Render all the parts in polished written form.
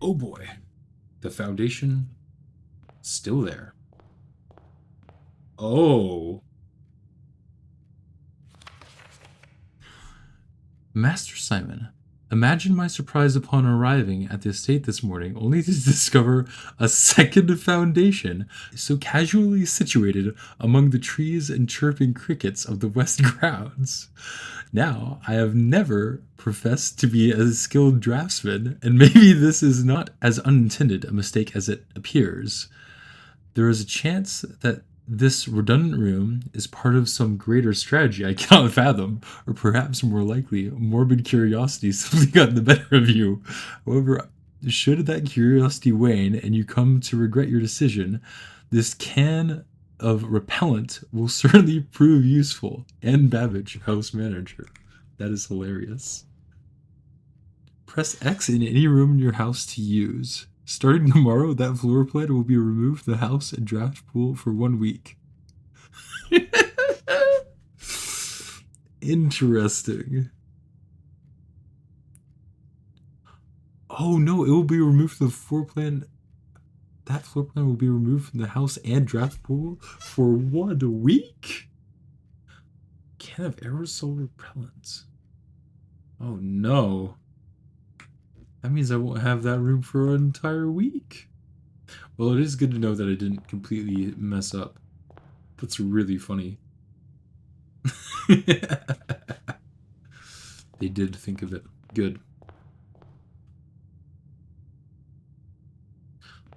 Oh boy. The foundation, still there. Oh. Master Simon, imagine my surprise upon arriving at the estate this morning only to discover a second foundation so casually situated among the trees and chirping crickets of the west grounds. Now, I have never professed to be a skilled draftsman, and maybe this is not as unintended a mistake as it appears. There is a chance that this redundant room is part of some greater strategy I cannot fathom, or perhaps more likely, morbid curiosity simply got the better of you. However, should that curiosity wane and you come to regret your decision, this can of repellent will certainly prove useful. And Babbage, house manager. That is hilarious. Press X in any room in your house to use. Starting tomorrow, that floor plan will be removed from the house and draft pool for 1 week. Interesting. Oh no, it will be removed from the floor plan. That floor plan will be removed from the house and draft pool for 1 week? Can of aerosol repellent. Oh no. That means I won't have that room for an entire week. Well, it is good to know that I didn't completely mess up. That's really funny. They did think of it. Good.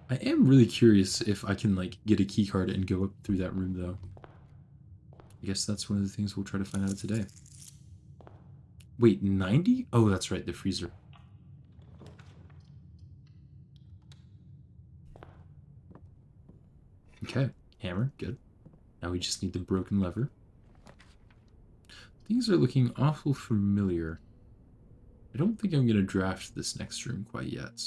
I am really curious if I can, like, get a key card and go up through that room, though. I guess that's one of the things we'll try to find out today. Wait, 90? Oh, that's right, the freezer. Okay, hammer, good. Now we just need the broken lever. Things are looking awful familiar. I don't think I'm going to draft this next room quite yet.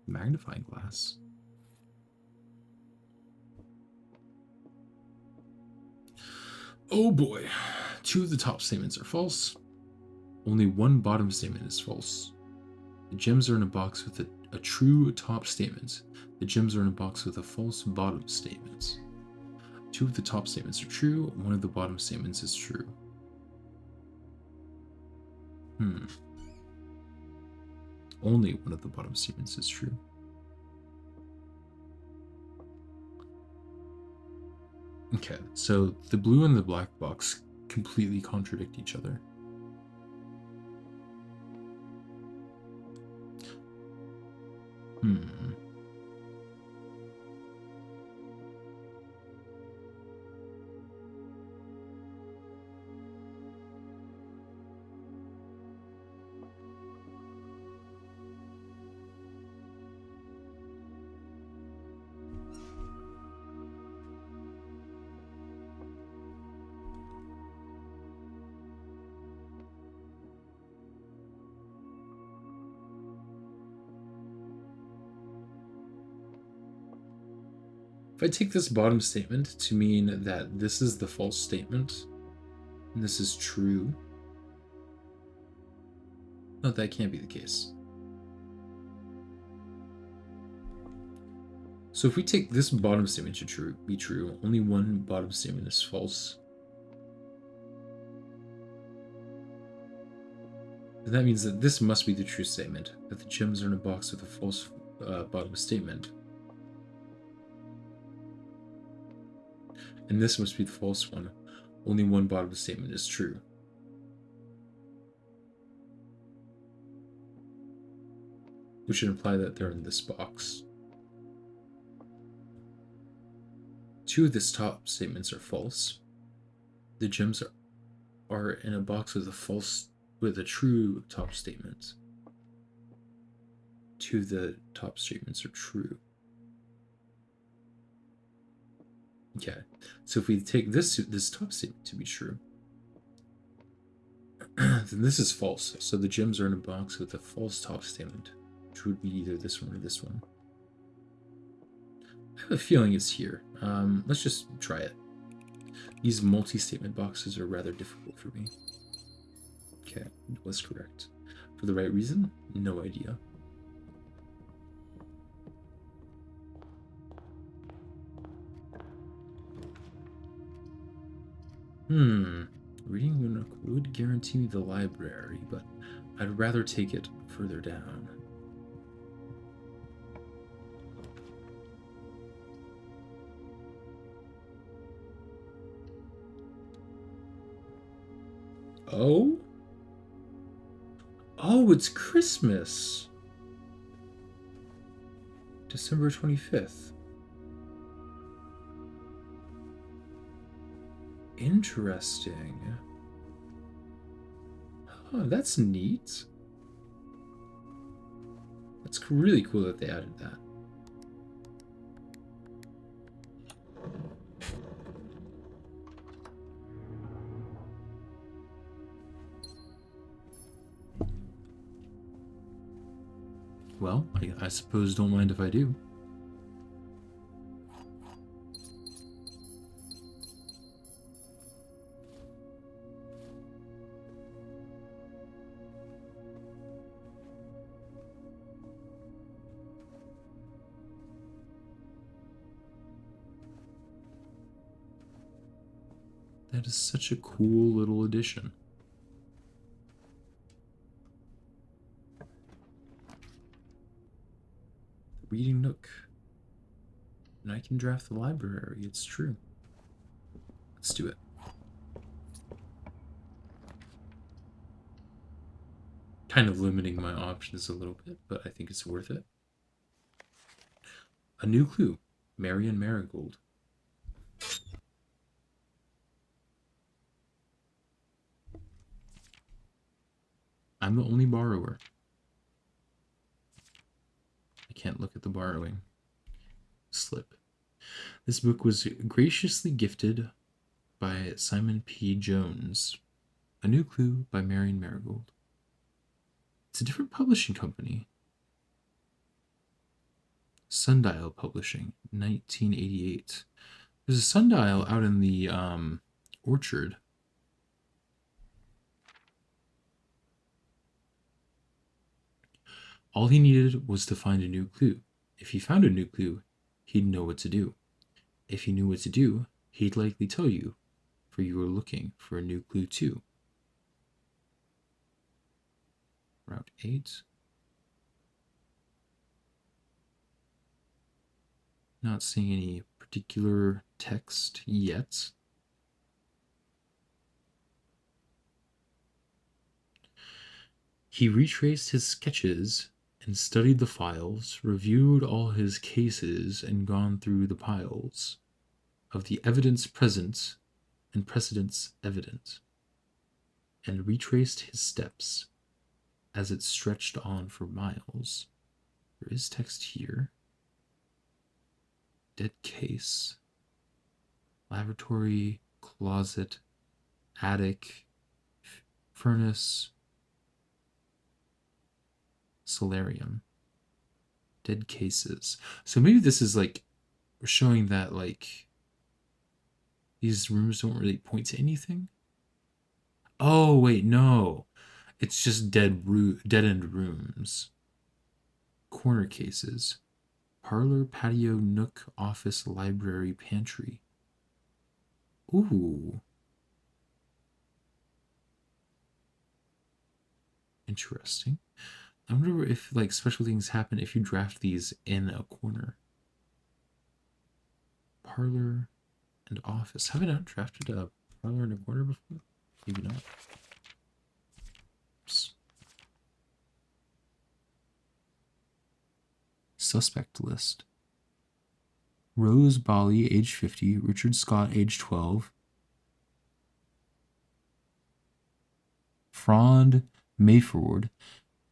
Magnifying glass. Oh boy. 2 of the top statements are false. Only 1 bottom statement is false. The gems are in a box with a true top statement. The gems are in a box with a false bottom statement. 2 of the top statements are true. 1 of the bottom statements is true. Only 1 of the bottom statements is true. Okay, so the blue and the black box completely contradict each other. If I take this bottom statement to mean that this is the false statement, and this is true, no, that can't be the case. So if we take this bottom statement to be true, only 1 bottom statement is false. And that means that this must be the true statement, that the gems are in a box with a false bottom statement. And this must be the false one. Only 1 bottom statement is true. Which should imply that they're in this box. 2 of the top statements are false. The gems are in a box with a true top statement. 2 of the top statements are true. Okay, so if we take this top statement to be true, then this is false. So the gems are in a box with a false top statement, which would be either this one or this one. I have a feeling it's here. Let's just try it. These multi-statement boxes are rather difficult for me. Okay, it was correct. For the right reason? No idea. Hmm. Reading Nook would guarantee me the library, but I'd rather take it further down. Oh? Oh, it's Christmas! December 25th. Interesting. Oh, that's neat. That's really cool that they added that. Well, I suppose don't mind if I do. That is such a cool little addition. Reading Nook. And I can draft the library, it's true. Let's do it. Kind of limiting my options a little bit, but I think it's worth it. A new clue. Marion Marigold. I'm the only borrower. I can't look at the borrowing slip. This book was graciously gifted by Simon P. Jones. A New Clue by Marion Marigold. It's a different publishing company. Sundial Publishing, 1988. There's a sundial out in the orchard. All he needed was to find a new clue. If he found a new clue, he'd know what to do. If he knew what to do, he'd likely tell you, for you were looking for a new clue too. Route 8. Not seeing any particular text yet. He retraced his sketches and studied the files, reviewed all his cases, and gone through the piles of the evidence present and precedents evident, and retraced his steps as it stretched on for miles. There is text here. Dead case. Laboratory, closet, attic, furnace, solarium. Dead cases. So maybe this is like showing that like these rooms don't really point to anything. Oh wait, no. It's just dead end rooms. Corner cases. Parlor, patio, nook, office, library, pantry. Ooh. Interesting. I wonder if like special things happen if you draft these in a corner. Parlor and office. Have I not drafted a parlor in a corner before? Maybe not. Oops. Suspect list. Rose Bali, age 50. Richard Scott, age 12. Frond Mayford,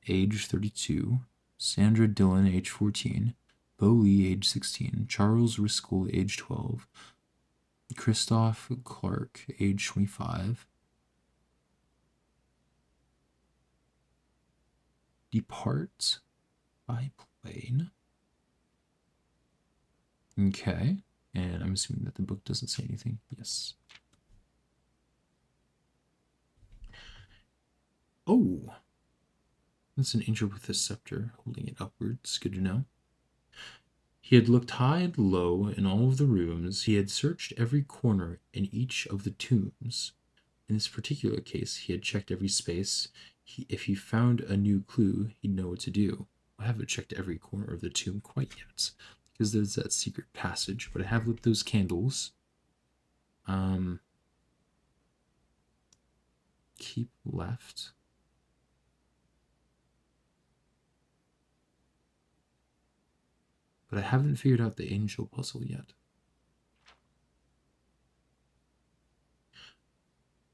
age 32. Sandra Dillon, age 14. Bo Lee, age 16. Charles Riscoll, age 12. Christoph Clark, age 25. Depart by plane. Okay. And I'm assuming that the book doesn't say anything. Yes. Oh. That's an angel with a scepter holding it upwards. Good to know. He had looked high and low in all of the rooms. He had searched every corner in each of the tombs. In this particular case, he had checked every space. If he found a new clue, he'd know what to do. I haven't checked every corner of the tomb quite yet, because there's that secret passage, but I have lit those candles. Keep left. But I haven't figured out the angel puzzle yet.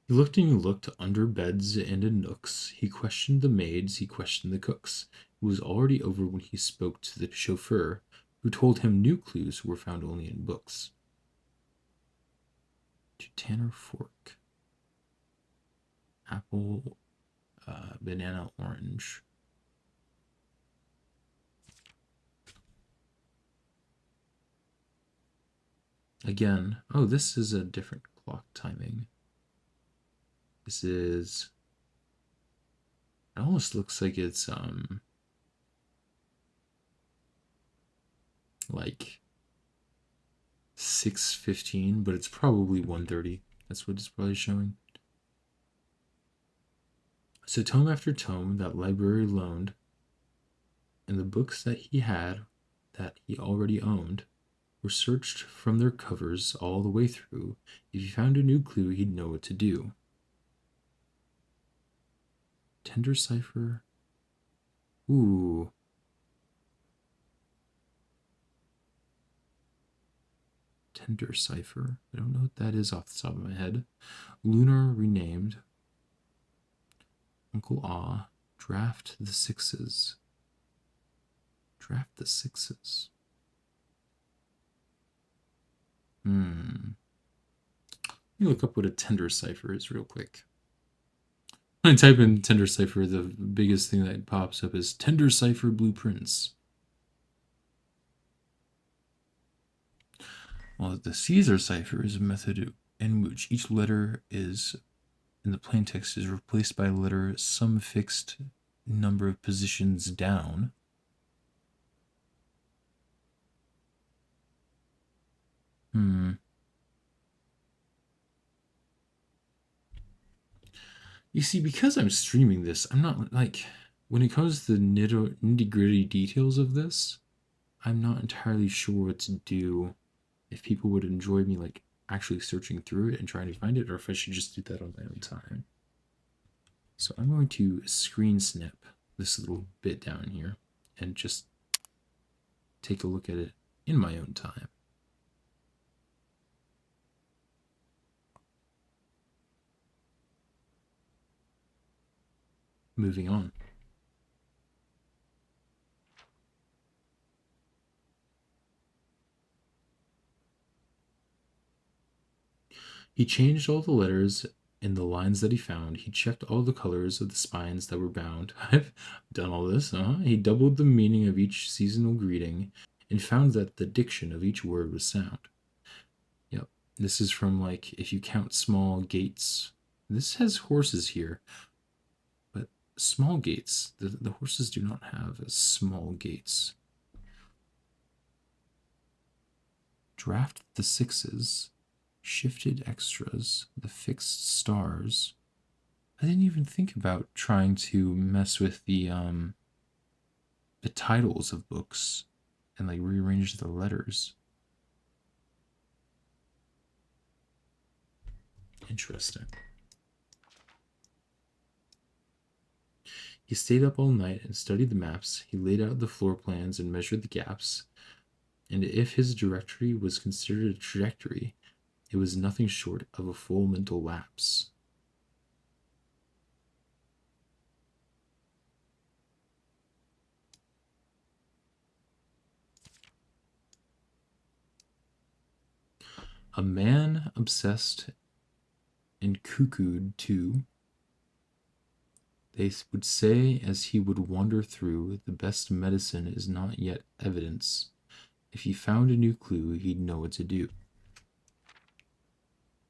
He looked and he looked under beds and in nooks. He questioned the maids, he questioned the cooks. It was already over when he spoke to the chauffeur, who told him new clues were found only in books. To Tanner Fork. Apple, banana, orange. Again, oh, this is a different clock timing. This is, it almost looks like it's like 6:15, but it's probably 1:30. That's what it's probably showing. So tome after tome that library loaned, and the books that he had, that he already owned, were searched from their covers all the way through. If he found a new clue, he'd know what to do. Tender cipher. Ooh. Tender cipher. I don't know what that is off the top of my head. Lunar renamed. Uncle Ah. Draft the sixes. Draft the sixes. Let me look up what a tender cipher is real quick. When I type in tender cipher, the biggest thing that pops up is tender cipher blueprints. Well, the Caesar cipher is a method in which each letter is in the plaintext is replaced by a letter some fixed number of positions down. You see, because I'm streaming this, I'm not like, when it comes to the nitty gritty details of this, I'm not entirely sure what to do. If people would enjoy me like actually searching through it and trying to find it, or if I should just do that on my own time. So I'm going to screen snap this little bit down here and just take a look at it in my own time. Moving on. He changed all the letters in the lines that he found. He checked all the colors of the spines that were bound. I've done all this. He doubled the meaning of each seasonal greeting and found that the diction of each word was sound. Yep. This is from, like, if you count small gates. This has horses here. But small gates, the horses do not have small gates. Draft the sixes. Shifted extras, the fixed stars. I didn't even think about trying to mess with the titles of books and like rearrange the letters. Interesting. He stayed up all night and studied the maps. He laid out the floor plans and measured the gaps. And if his directory was considered a trajectory, it was nothing short of a full mental lapse. A man obsessed and cuckooed too. They would say as he would wander through, the best medicine is not yet evidence. If he found a new clue, he'd know what to do.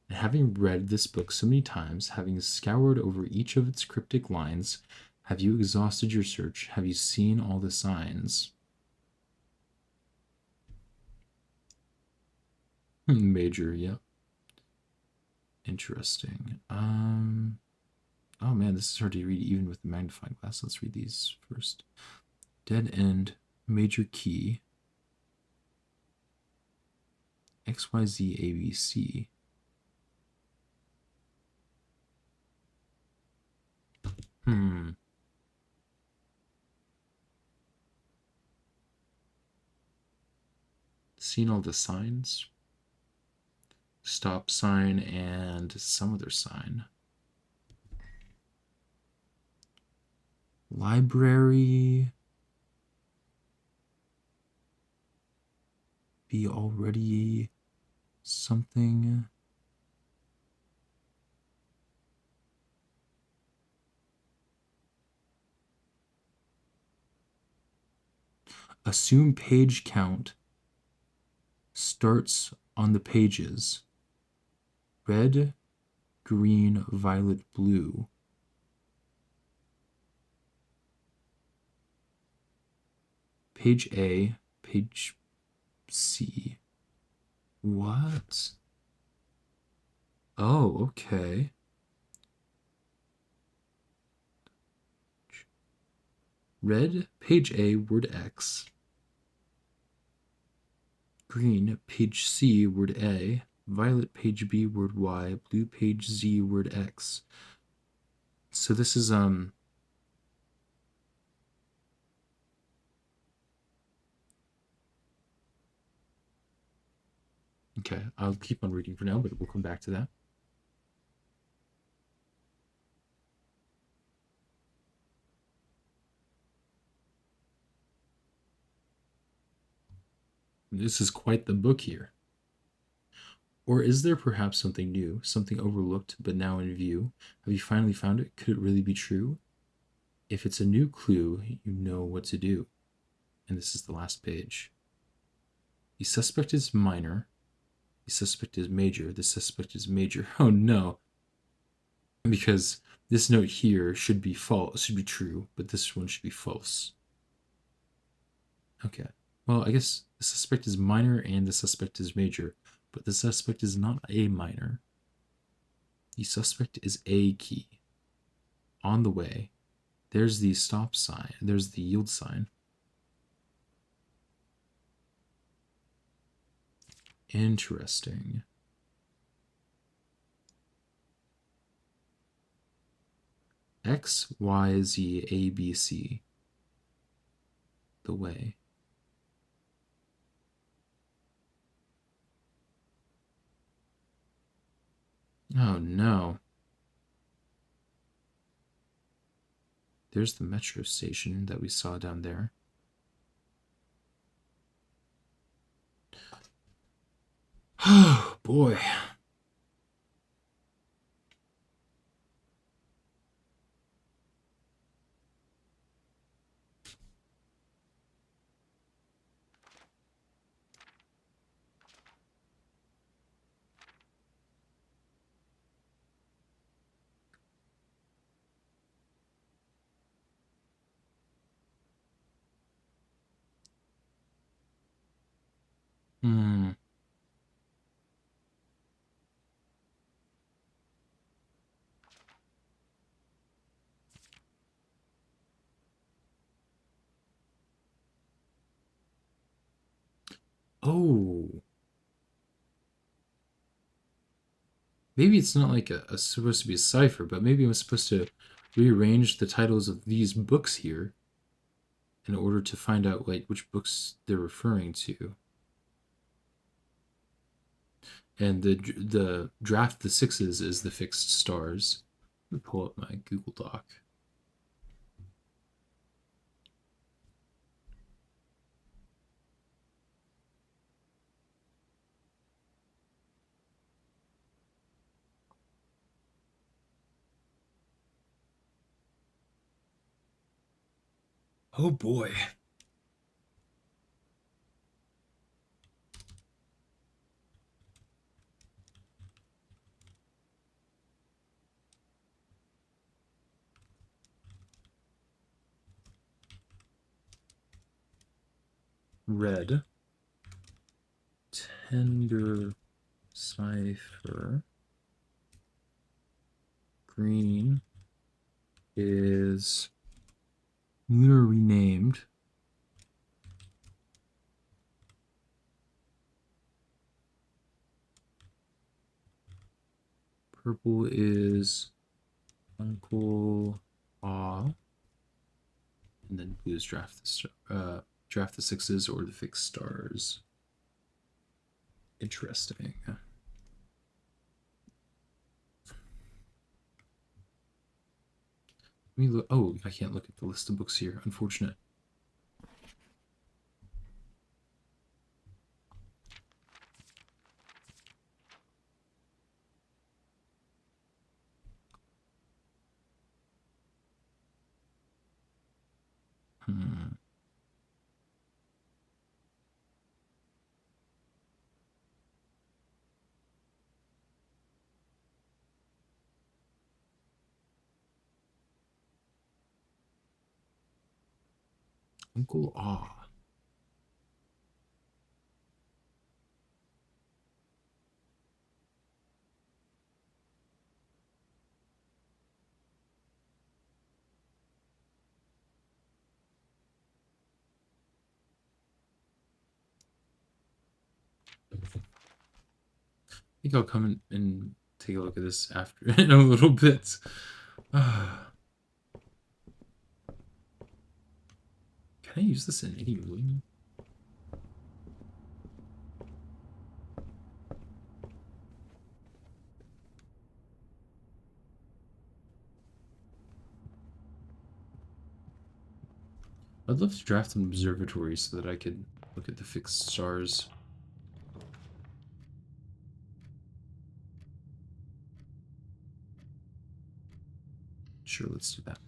And having read this book so many times, having scoured over each of its cryptic lines, have you exhausted your search? Have you seen all the signs? Major, yeah. Interesting. Oh man, this is hard to read even with the magnifying glass. Let's read these first. Dead end, major key, XYZ ABC. Hmm. Seen all the signs. Stop sign and some other sign. Library. Be already something. Assume page count starts on the pages. Red, green, violet, blue. Page A, page C. What? Oh, okay. Red, page A, word X. Green, page C, word A. Violet, page B, word Y. Blue, page Z, word X. So this is okay, I'll keep on reading for now, but we'll come back to that. This is quite the book here. Or is there perhaps something new, something overlooked but now in view? Have you finally found it? Could it really be true? If it's a new clue, you know what to do. And this is the last page. The suspect is minor. The suspect is major. The suspect is major. Oh no. Because this note here should be false, should be true, but this one should be false. Okay. Well, I guess the suspect is minor and the suspect is major, but the suspect is not a minor. The suspect is a key. On the way. There's the stop sign. There's the yield sign. Interesting. X, Y, Z, A, B, C. The way. Oh no. There's the metro station that we saw down there. Oh boy. Hmm. Oh. Maybe it's not like supposed to be a cipher, but maybe I'm supposed to rearrange the titles of these books here in order to find out like which books they're referring to. And the draft the sixes is the fixed stars. Let me pull up my Google Doc. Oh boy. Red. Tender Cipher. Green is lunar renamed. Purple is Uncle Ah. And then blue is draft the sixes or the fixed stars. Interesting. Let me look. Oh, I can't look at the list of books here. Unfortunate. Uncle Ah. I think I'll come and take a look at this after in a little bit. Can I use this in any way? I'd love to draft an observatory so that I could look at the fixed stars. Sure, let's do that.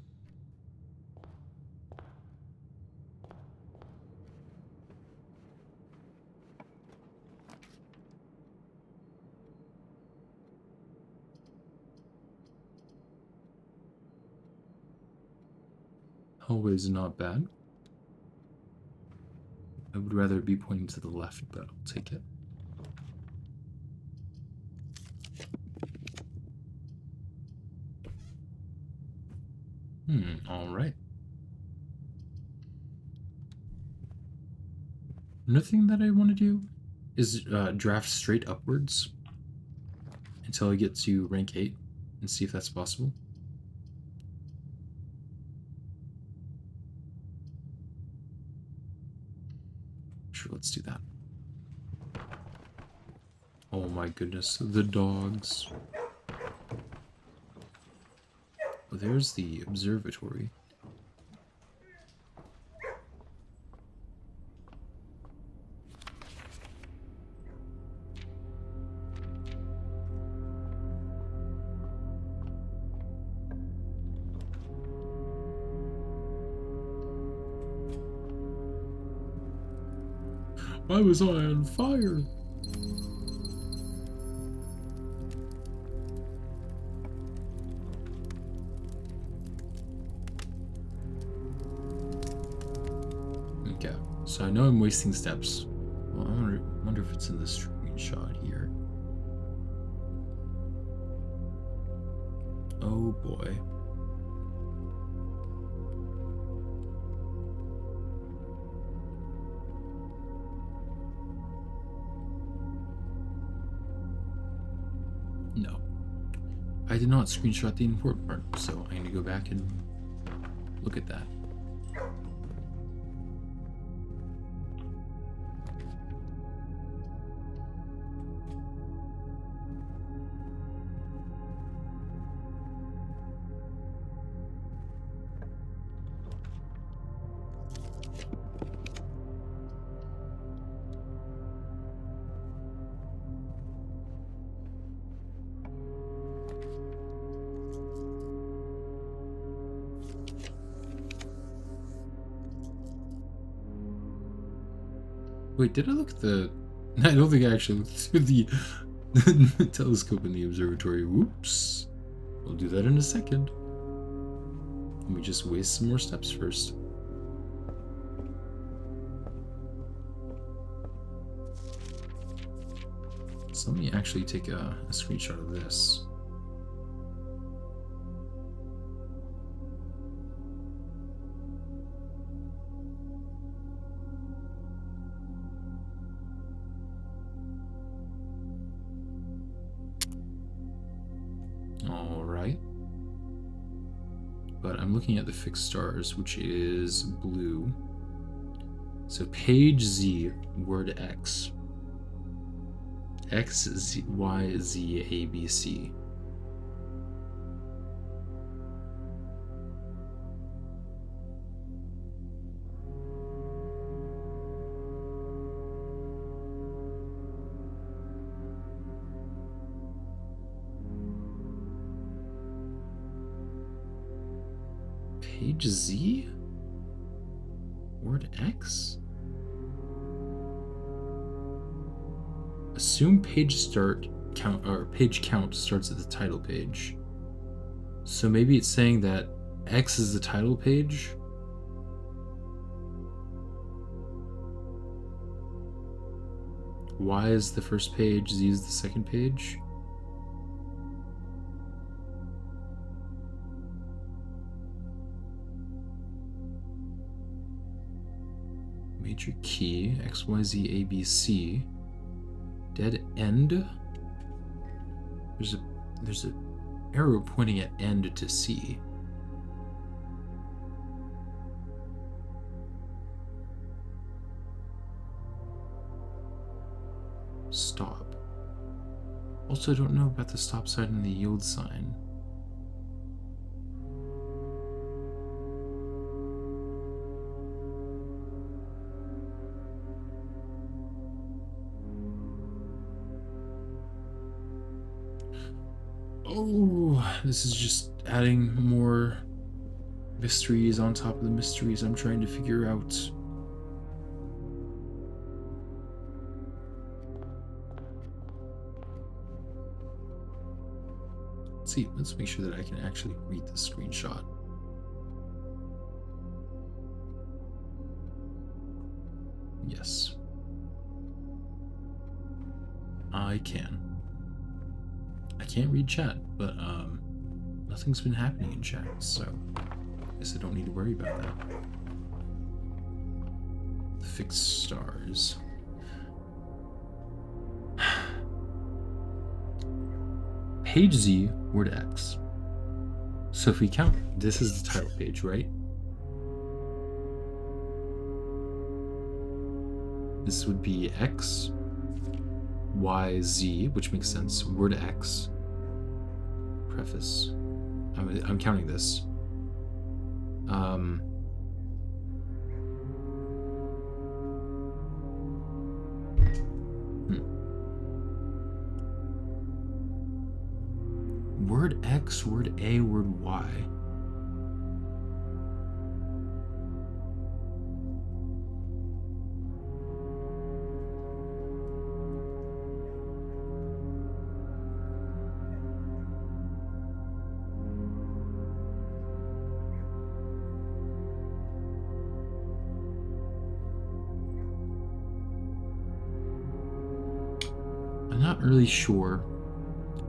Always not bad. I would rather it be pointing to the left, but I'll take it. All right. Another thing that I want to do is draft straight upwards until I get to rank 8 and see if that's possible. Sure, let's do that. Oh my goodness, the dogs. Oh, there's the observatory. Why was I on fire? Okay, so I know I'm wasting steps. Well, I wonder if it's in the screenshot here. Oh boy. No. I did not screenshot the important part, so I need to go back and look at that. Wait, did I look at the... I don't think I actually looked through the telescope in the observatory. Whoops. We'll do that in a second. Let me just waste some more steps first. So let me actually take a screenshot of this. All right. But I'm looking at the fixed stars, which is blue. So page Z, word X. X, Z, Y, Z, A, B, C. Page Z? Word X? Assume page start count or page count starts at the title page. So maybe it's saying that X is the title page. Y is the first page, Z is the second page. Major key, X, Y, Z, A, B, C. Dead end. There's a arrow pointing at end to C. Stop. Also, I don't know about the stop sign and the yield sign. Oh, this is just adding more mysteries on top of the mysteries I'm trying to figure out. Let's see, let's make sure that I can actually read the screenshot. Yes. I can. I can't read chat, but nothing's been happening in chat, so I guess I don't need to worry about that. The fixed stars. Page Z, word X. So if we count, this is the title page, right? This would be X, Y, Z, which makes sense. Word X. Preface. I'm counting this. Word X, word A, word Y. I'm not really sure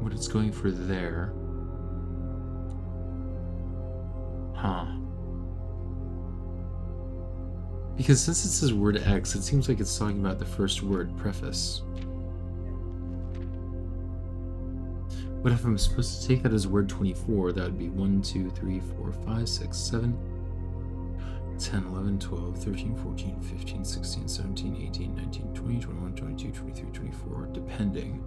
what it's going for there. Huh. Because since it says word X, it seems like it's talking about the first word, preface. But if I'm supposed to take that as word 24, that would be 1, 2, 3, 4, 5, 6, 7, 10, 11, 12, 13, 14, 15, 16, 17, 18, 19, 20, 21, 22, 23, 24, depending.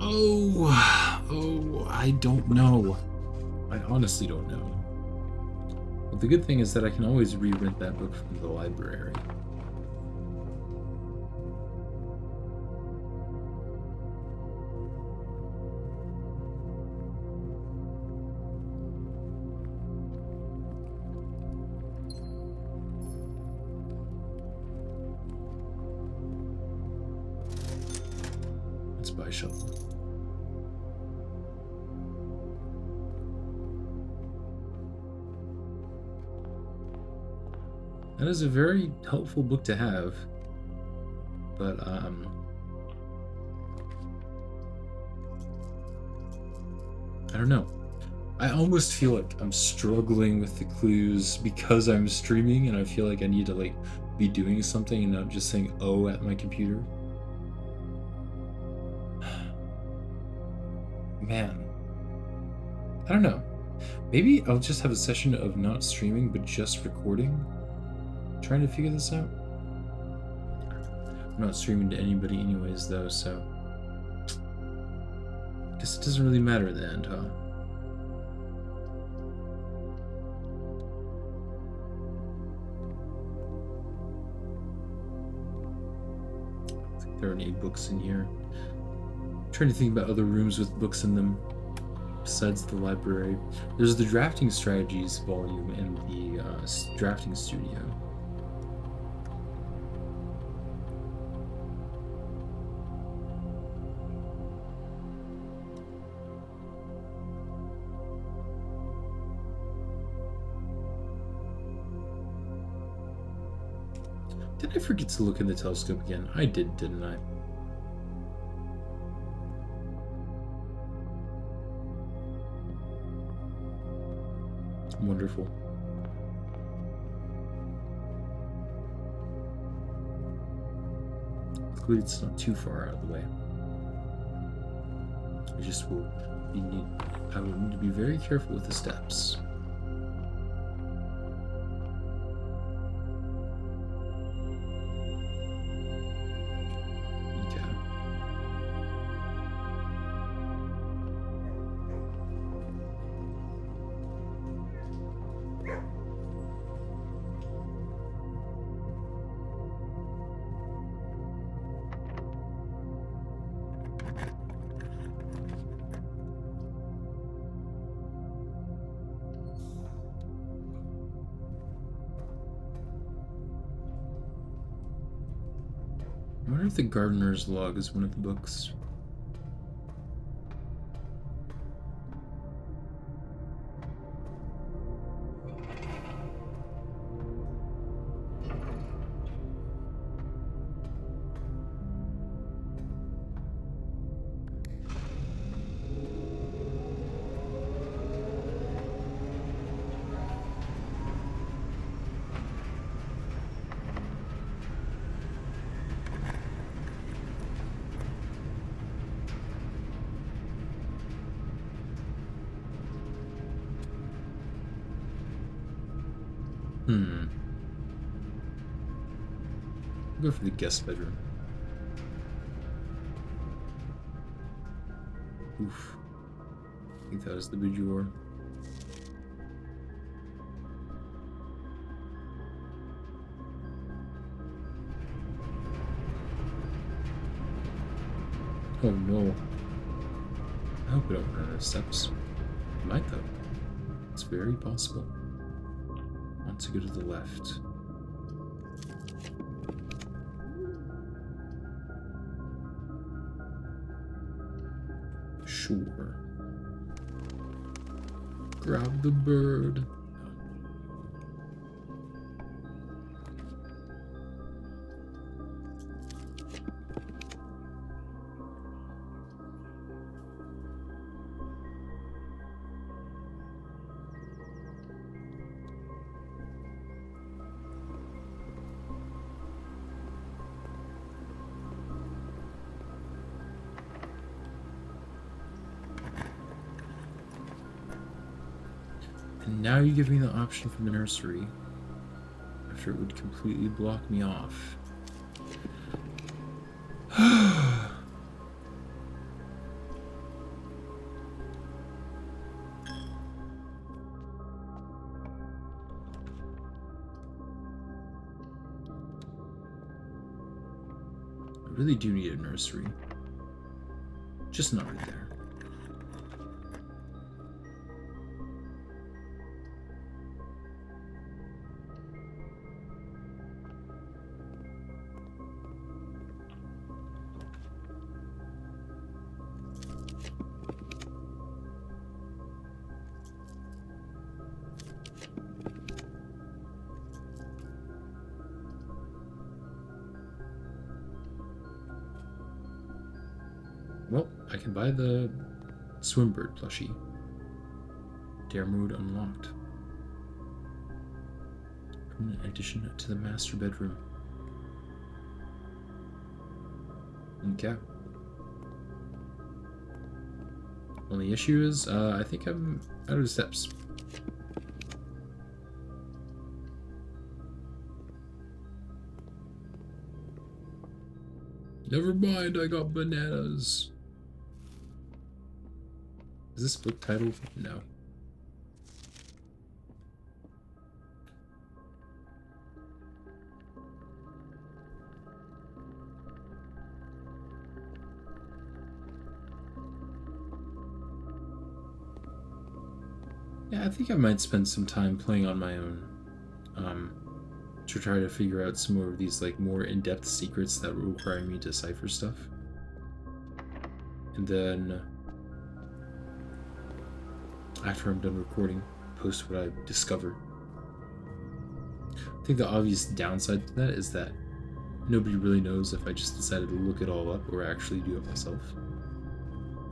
Oh, I don't know. I honestly don't know. But the good thing is that I can always re-rent that book from the library. Goodbye, Sheldon. That is a very helpful book to have, but I don't know. I almost feel like I'm struggling with the clues because I'm streaming, and I feel like I need to like be doing something and not just saying "oh" at my computer. Man, I don't know. Maybe I'll just have a session of not streaming but just recording, trying to figure this out. I'm not streaming to anybody anyways, though, so I guess it doesn't really matter at the end, huh? I think there are any books in here. I'm trying to think about other rooms with books in them besides the library. There's the drafting strategies volume in the drafting studio. Did I forget to look in the telescope again? I did, didn't I? Wonderful. Luckily, it's not too far out of the way. I just will I will need to be very careful with the steps. I wonder if the Gardener's Log is one of the books. I'll go for the guest bedroom. Oof. I think that was the boudoir. Oh no. I hope we don't run out of steps. We might though. It's very possible. I want to go to the left. Sure. Grab the bird. And now you give me the option for the nursery, after it would completely block me off. I really do need a nursery. Just not right there. Well, I can buy the Swimbird plushie. Dare mode unlocked. Permanent addition to the master bedroom. Okay. Only issue is, I think I'm out of the steps. Never mind, I got bananas. Is this book titled? No. Yeah, I think I might spend some time playing on my own. To try to figure out some more of these like more in-depth secrets that will require me to decipher stuff. And then after I'm done recording, post what I discover. I think the obvious downside to that is that nobody really knows if I just decided to look it all up or actually do it myself.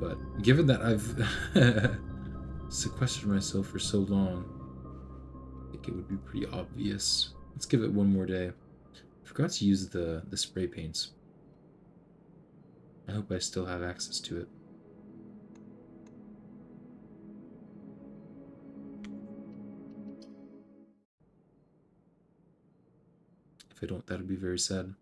But given that I've sequestered myself for so long, I think it would be pretty obvious. Let's give it one more day. I forgot to use the spray paints. I hope I still have access to it. If I don't, that'd be very sad.